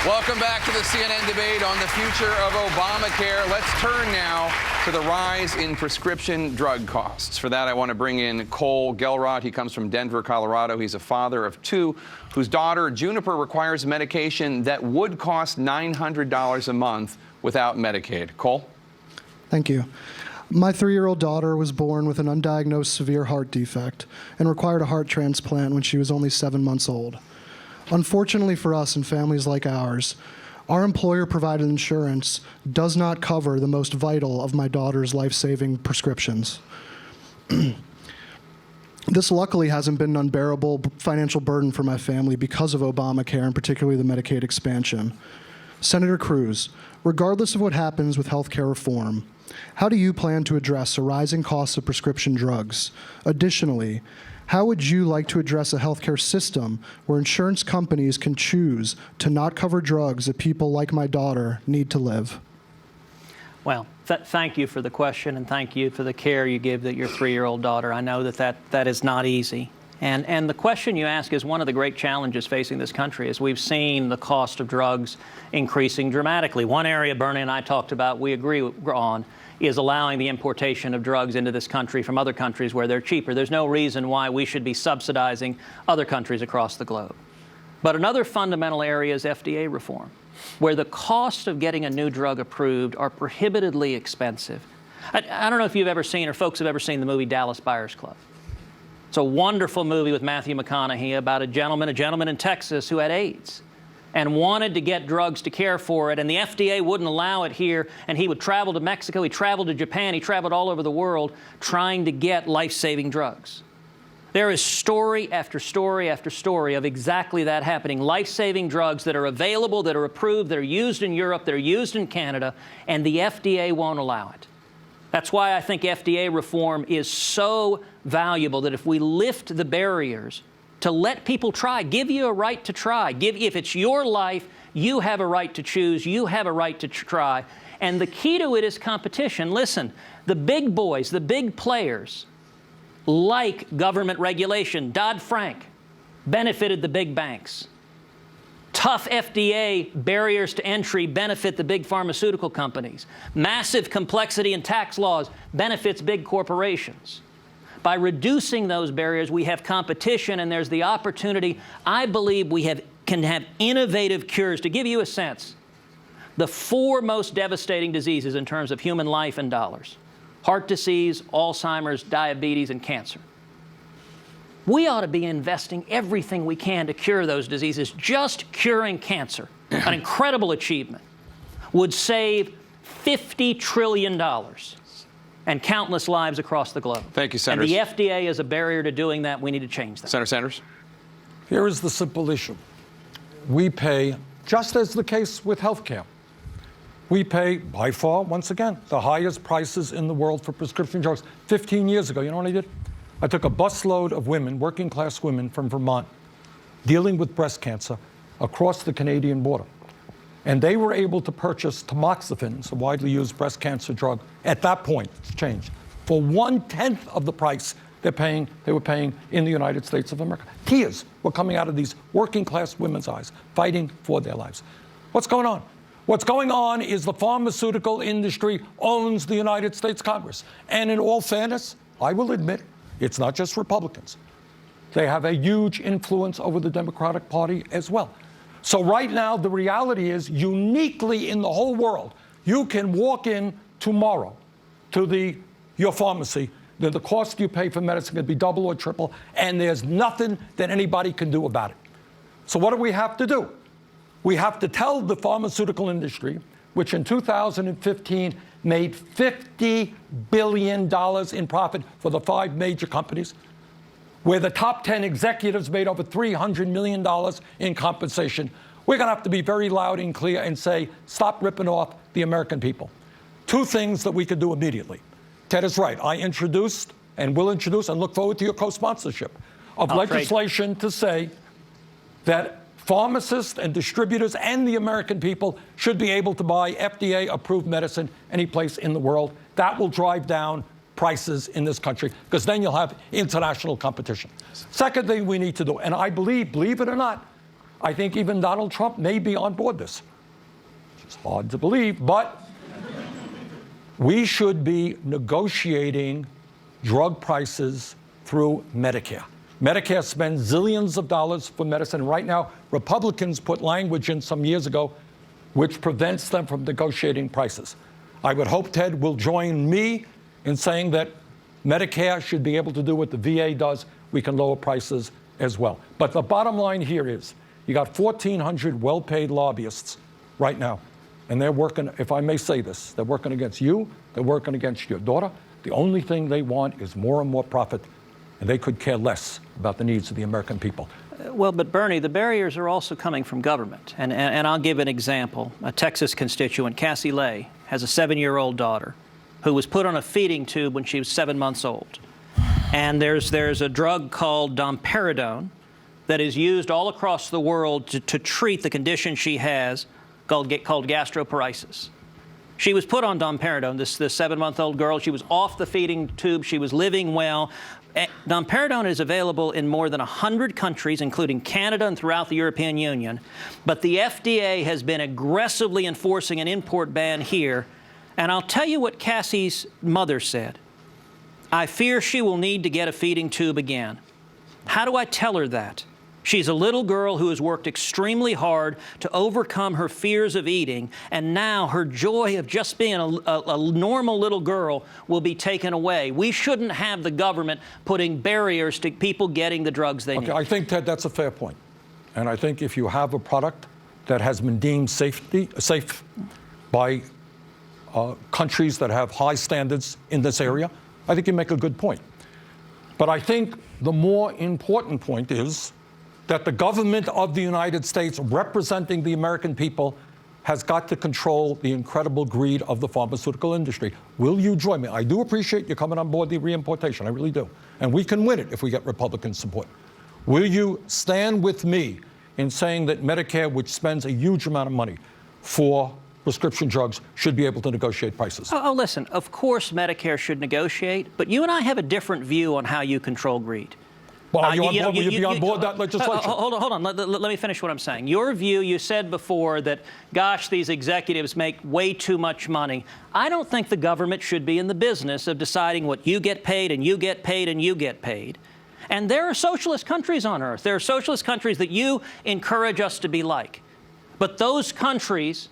Welcome back to the CNN debate on the future of Obamacare. Let's turn now to the rise in prescription drug costs. For that, I want to bring in Cole Gelrod. He comes from Denver, Colorado. He's a father of two whose daughter, Juniper, requires medication that would cost $900 a month without Medicaid. Cole? Thank you. My 3-year-old daughter was born with an undiagnosed severe heart defect and required a heart transplant when she was only 7 months old. Unfortunately for us and families like ours, our employer-provided insurance does not cover the most vital of my daughter's life-saving prescriptions. This luckily hasn't been an unbearable financial burden for my family because of Obamacare and particularly the Medicaid expansion. Senator Cruz, regardless of what happens with health care reform, how do you plan to address the rising costs of prescription drugs? Additionally, how would you like to address a healthcare system where insurance companies can choose to not cover drugs that people like my daughter need to live? Well, thank you for the question, and thank you for the care you give your 3-year-old daughter. I know that is not easy. And the question you ask is one of the great challenges facing this country, as we've seen the cost of drugs increasing dramatically. One area Bernie and I talked about, we agree on, is allowing the importation of drugs into this country from other countries where they're cheaper. There's no reason why we should be subsidizing other countries across the globe. But another fundamental area is FDA reform, where the cost of getting a new drug approved are prohibitively expensive. I don't know if you've ever seen or folks have ever seen the movie Dallas Buyers Club. It's a wonderful movie with Matthew McConaughey about a gentleman in Texas who had AIDS and wanted to get drugs to care for it, and the FDA wouldn't allow it here, and he would travel to Mexico, he traveled to Japan, he traveled all over the world trying to get life-saving drugs. There is story after story after story of exactly that happening. Life-saving drugs that are available, that are approved, that are used in Europe, that are used in Canada, and the FDA won't allow it. That's why I think FDA reform is so valuable, that if we lift the barriers to let people try, give you a right to try. If it's your life, you have a right to choose, you have a right to try. And the key to it is competition. Listen, the big boys, the big players, like government regulation, Dodd-Frank, benefited the big banks. Tough FDA barriers to entry benefit the big pharmaceutical companies. Massive complexity in tax laws benefits big corporations. By reducing those barriers, we have competition, and there's the opportunity. I believe we can have innovative cures. To give you a sense, the 4 most devastating diseases in terms of human life and dollars: heart disease, Alzheimer's, diabetes, and cancer. We ought to be investing everything we can to cure those diseases. Just curing cancer, an incredible achievement, would save $50 trillion and countless lives across the globe. Thank you, Senator. And the FDA is a barrier to doing that. We need to change that. Senator Sanders? Here is the simple issue. We pay, just as the case with health care, we pay, by far, once again, the highest prices in the world for prescription drugs. 15 years ago, you know what I did? I took a busload of women, working-class women from Vermont, dealing with breast cancer across the Canadian border. And they were able to purchase tamoxifen, a widely used breast cancer drug, at that point, it's changed, for 1/10 of the price they were paying in the United States of America. Tears were coming out of these working-class women's eyes, fighting for their lives. What's going on? What's going on is the pharmaceutical industry owns the United States Congress. And in all fairness, I will admit, it's not just Republicans. They have a huge influence over the Democratic Party as well. So right now, the reality is, uniquely in the whole world, you can walk in tomorrow to your pharmacy. The cost you pay for medicine could be double or triple, and there's nothing that anybody can do about it. So what do we have to do? We have to tell the pharmaceutical industry, which in 2015 made $50 billion in profit for the 5 major companies, where the top 10 executives made over $300 million in compensation. We're going to have to be very loud and clear and say, stop ripping off the American people. 2 things that we could do immediately. Ted is right. I introduced and will introduce and look forward to your co-sponsorship of legislation to say that pharmacists and distributors and the American people should be able to buy FDA-approved medicine any place in the world. That will drive down prices in this country, because then you'll have international competition. Second thing we need to do, and I believe it or not, I think even Donald Trump may be on board this. It's hard to believe, but we should be negotiating drug prices through Medicare. Medicare spends zillions of dollars for medicine. Right now, Republicans put language in some years ago which prevents them from negotiating prices. I would hope Ted will join me in saying that Medicare should be able to do what the VA does. We can lower prices as well. But the bottom line here is you got 1,400 well-paid lobbyists right now, and they're working, if I may say this, they're working against you, they're working against your daughter. The only thing they want is more and more profit, and they could care less about the needs of the American people. Well, but Bernie, the barriers are also coming from government. And I'll give an example. A Texas constituent, Cassie Lay, has a 7-year-old daughter who was put on a feeding tube when she was 7 months old. And there's a drug called domperidone that is used all across the world to treat the condition she has called gastroparesis. She was put on domperidone, this 7-month-old girl. She was off the feeding tube. She was living well. Domperidone is available in more than 100 countries, including Canada and throughout the European Union. But the FDA has been aggressively enforcing an import ban here. And I'll tell you what Cassie's mother said. I fear she will need to get a feeding tube again. How do I tell her that? She's a little girl who has worked extremely hard to overcome her fears of eating, and now her joy of just being a normal little girl will be taken away. We shouldn't have the government putting barriers to people getting the drugs they need. I think, Ted, that's a fair point. And I think if you have a product that has been deemed safe by countries that have high standards in this area, I think you make a good point. But I think the more important point is that the government of the United States, representing the American people, has got to control the incredible greed of the pharmaceutical industry. Will you join me? I do appreciate you coming on board the reimportation. I really do. And we can win it if we get Republican support. Will you stand with me in saying that Medicare, which spends a huge amount of money for prescription drugs, should be able to negotiate prices? Oh, listen, of course Medicare should negotiate, but you and I have a different view on how you control greed. Well, will you be on board that legislation? Hold on. Let me finish what I'm saying. Your view, you said before that, gosh, these executives make way too much money. I don't think the government should be in the business of deciding what you get paid and you get paid and you get paid. And there are socialist countries on earth. There are socialist countries that you encourage us to be like. But those countries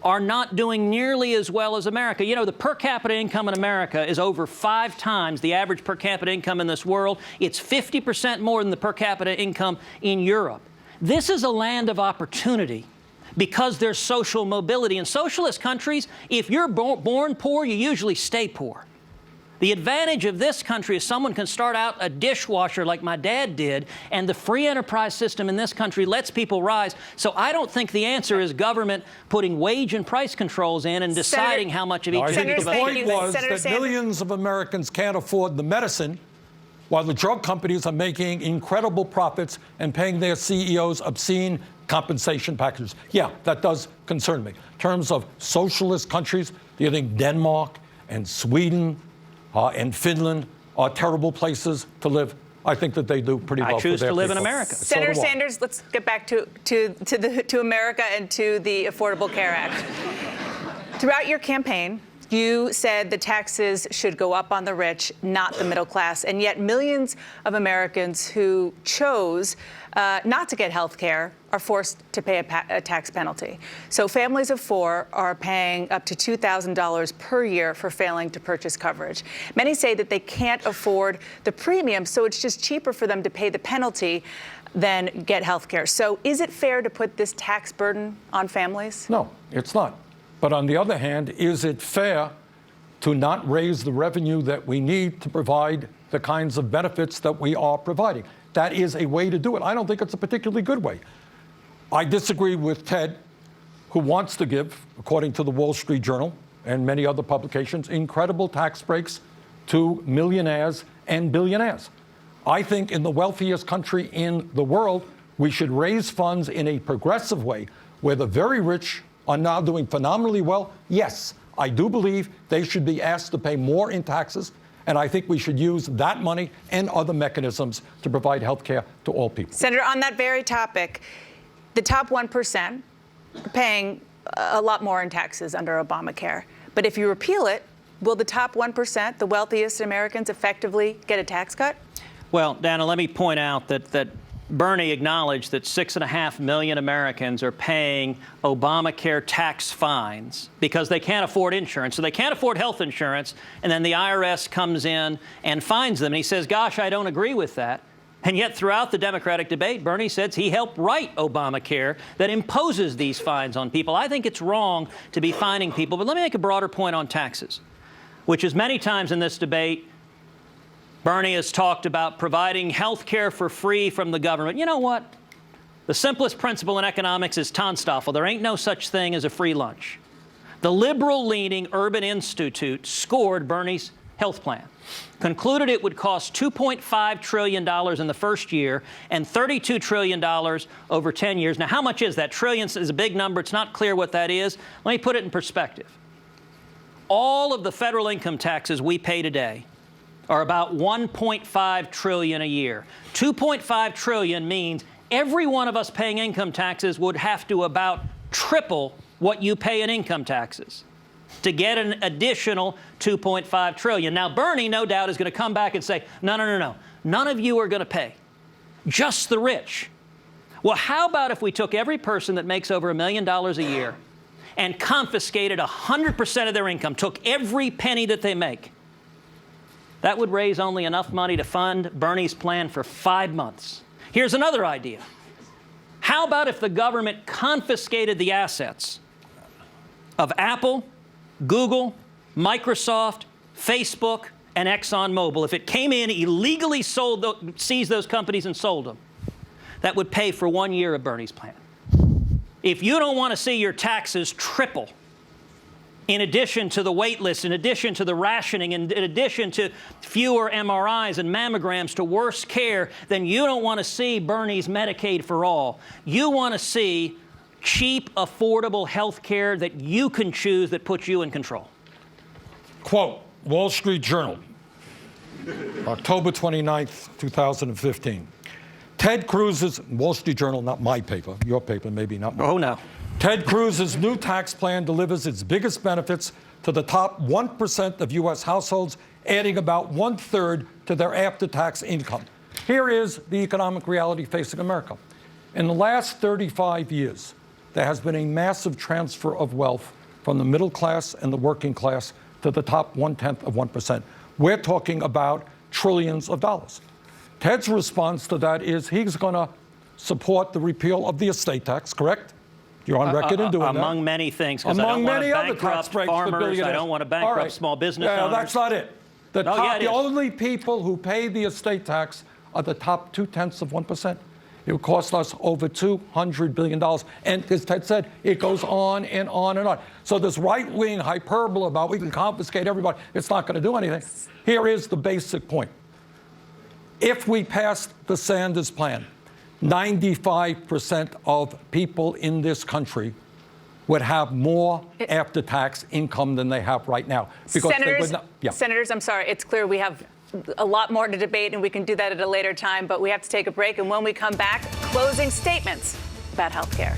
are not doing nearly as well as America. You know, the per capita income in America is over 5 times the average per capita income in this world. It's 50% more than the per capita income in Europe. This is a land of opportunity because there's social mobility. In socialist countries, if you're born poor, you usually stay poor. The advantage of this country is someone can start out a dishwasher like my dad did, and the free enterprise system in this country lets people rise. So I don't think the answer is government putting wage and price controls in and deciding how much of each. I think the point was that millions of Americans can't afford the medicine, while the drug companies are making incredible profits and paying their CEOs obscene compensation packages. Yeah, that does concern me. In terms of socialist countries, do you think Denmark and Sweden and Finland are terrible places to live? I think that they do pretty well. I choose to live in America. Senator Sanders, let's get back to America and to the Affordable Care Act. Throughout your campaign, you said the taxes should go up on the rich, not the middle class, and yet millions of Americans who chose not to get health care are forced to pay a tax penalty. So families of 4 are paying up to $2,000 per year for failing to purchase coverage. Many say that they can't afford the premium, so it's just cheaper for them to pay the penalty than get health care. So is it fair to put this tax burden on families? No, it's not. But on the other hand, is it fair to not raise the revenue that we need to provide the kinds of benefits that we are providing? That is a way to do it. I don't think it's a particularly good way. I disagree with Ted, who wants to give, according to the Wall Street Journal and many other publications, incredible tax breaks to millionaires and billionaires. I think in the wealthiest country in the world, we should raise funds in a progressive way where the very rich are now doing phenomenally well. Yes, I do believe they should be asked to pay more in taxes, And I think we should use that money and other mechanisms to provide health care to all people. Senator, on that very topic, the top 1% are paying a lot more in taxes under Obamacare. But if you repeal it, will the top 1%, the wealthiest Americans, effectively get a tax cut? Well, Dana, let me point out that Bernie acknowledged that 6.5 million Americans are paying Obamacare tax fines because they can't afford insurance. So they can't afford health insurance, and then the IRS comes in and fines them. And he says, gosh, I don't agree with that. And yet throughout the Democratic debate, Bernie says he helped write Obamacare that imposes these fines on people. I think it's wrong to be fining people. But let me make a broader point on taxes, which is many times in this debate, Bernie has talked about providing health care for free from the government. You know what? The simplest principle in economics is Tonstoffel. There ain't no such thing as a free lunch. The liberal-leaning Urban Institute scored Bernie's health plan, concluded it would cost $2.5 trillion in the first year and $32 trillion over 10 years. Now, how much is that? Trillions is a big number. It's not clear what that is. Let me put it in perspective. All of the federal income taxes we pay today are about $1.5 trillion a year. $2.5 trillion means every one of us paying income taxes would have to about triple what you pay in income taxes to get an additional $2.5 trillion. Now, Bernie, no doubt, is going to come back and say, no, no, no, no. None of you are going to pay. Just the rich. Well, how about if we took every person that makes over $1 million a year and confiscated 100% of their income, took every penny that they make? That would raise only enough money to fund Bernie's plan for 5 months. Here's another idea. How about if the government confiscated the assets of Apple, Google, Microsoft, Facebook, and ExxonMobil? If it came in, illegally seized those companies and sold them, that would pay for 1 year of Bernie's plan. If you don't want to see your taxes triple, in addition to the wait list, in addition to the rationing, in addition to fewer MRIs and mammograms to worse care, then you don't want to see Bernie's Medicaid for all. You want to see cheap, affordable health care that you can choose that puts you in control. Quote, Wall Street Journal, October 29th, 2015. Ted Cruz's, Wall Street Journal, not my paper, your paper, maybe not mine. Oh, no. Ted Cruz's new tax plan delivers its biggest benefits to the top 1% of U.S. households, adding about 1/3 to their after-tax income. Here is the economic reality facing America. In the last 35 years, there has been a massive transfer of wealth from the middle class and the working class to the top 0.1%. We're talking about trillions of dollars. Ted's response to that is he's going to support the repeal of the estate tax, correct? You're on record in doing that. Among many things, because I don't want to bankrupt farmers, I don't want to bankrupt small business owners. That's not it. The It only people who pay the estate tax are the top 0.2%. It would cost us over $200 billion. And as Ted said, it goes on and on and on. So this right-wing hyperbole about we can confiscate everybody, it's not going to do anything. Here is the basic point. If we passed the Sanders plan, 95% of people in this country would have more after-tax income than they have right now. Because Senators, I'm sorry, it's clear we have a lot more to debate, and we can do that at a later time, but we have to take a break. And when we come back, closing statements about health care.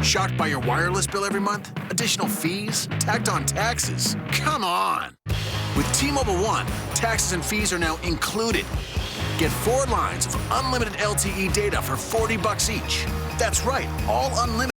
Shocked by your wireless bill every month? Additional fees? Tacked on taxes? Come on! With T-Mobile One, taxes and fees are now included. Get 4 lines of unlimited LTE data for $40 each. That's right, all unlimited.